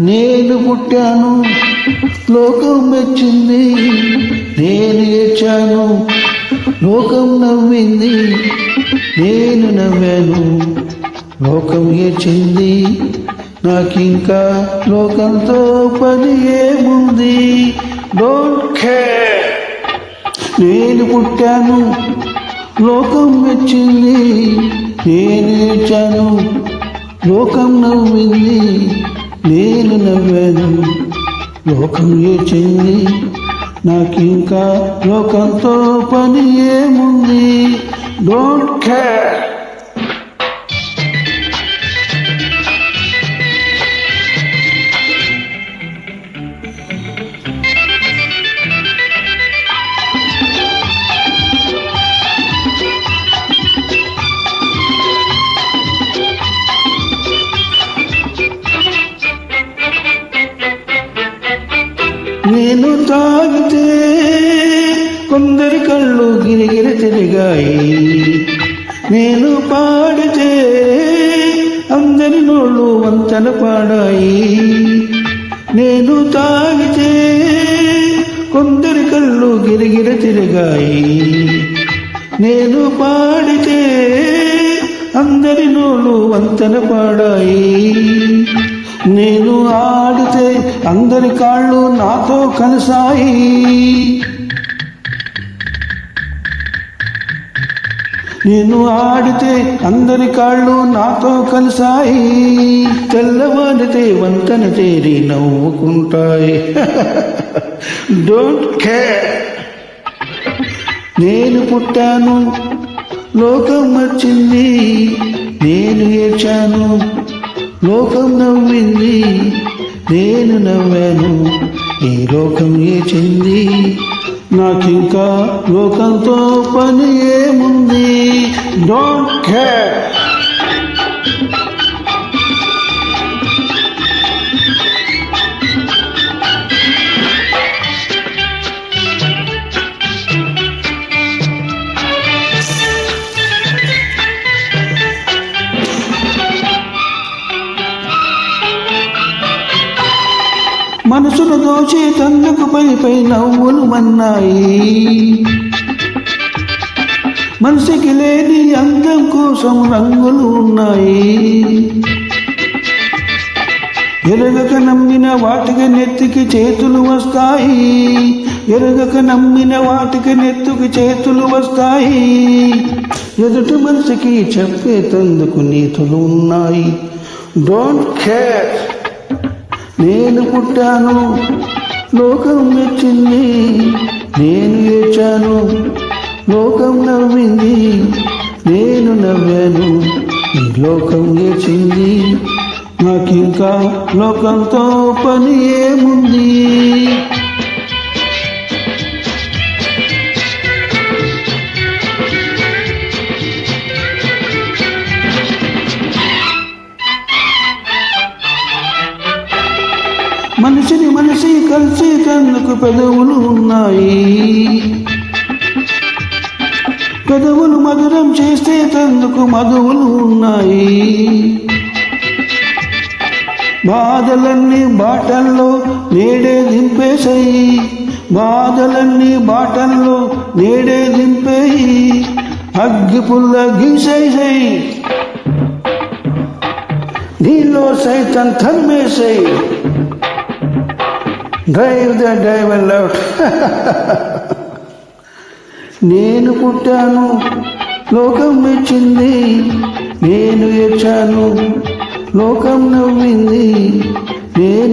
నేను పుట్టాను లోకం మెచ్చింది, నేను ఏడ్చాను లోకం నవ్వింది, నేను నవ్వాను లోకం ఏడ్చింది, నాకింకా లోకంతో పని ఏముంది. Don't care. నేను పుట్టాను లోకం మెచ్చింది, నేను ఏడ్చాను లోకం నవ్వింది, నేను నవ్వాను లోకం ఏడ్చింది, నాకింకా లోకంతో పని ఏముంది. Don't care. నేను తాగితే కొందరి కళ్ళు గిరిగిర తిరిగాయి, నేను పాడితే అందరి నోళ్ళు వంతన పాడాయి. నేను తాగితే కొందరి కళ్ళు గిరిగిర తిరిగాయి, నేను పాడితే అందరి నోళ్ళు వంతన పాడాయి. నేను ఆడితే అందరి కాళ్ళు నాతో కలిసాయి. నేను ఆడితే అందరి కాళ్ళు నాతో కలిసాయి, తెల్లవారితే వంతన చేరి నవ్వుకుంటాయి. Don't care. నేను పుట్టాను లోకం వచ్చింది, నేను ఏడ్చాను లోకం నవ్వింది, నేను నవ్వాను ఈ లోకం ఏడ్చింది, నాకింకా లోకంతో పని ఏముంది. Don't care. మనసును దోచే తందుకు పై నవ్వులు మన్నాయి, మనసుకి లేని అందం కోసం రంగులు ఉన్నాయి. ఎరగక నమ్మిన వాటికి నెత్తికి చేతులు వస్తాయి, ఎరగక నమ్మిన వాటికి నెత్తుకి చేతులు వస్తాయి. ఎదుటి మనసుకి చెప్పేతందుకు నీతులు ఉన్నాయి. Don't care. నేను పుట్టాను లోకం మెచ్చింది, నేను ఏడ్చాను లోకం నవ్వింది, నేను నవ్వాను ఈ లోకం ఏడ్చింది, నాకింకా లోకంతో పని ఏముంది. మనిషిని మనిషి కలిసి తందుకు పెదవులు ఉన్నాయి, పెదవులు మధురం చేస్తే తందుకు మధువులు ఉన్నాయి. బాధలన్నీ బాటల్లో నేడే దింపేసాయి, బాధలన్నీ బాటల్లో నేడే దింపేయి, అగ్గి పుల్ల గీసేసాయి, నీలో సైతం తన్మేసాయి. Drive the devil out. నేను పుట్టాను లోకం మెచ్చింది, నేను ఏడ్చాను లోకం నవ్వింది, నేను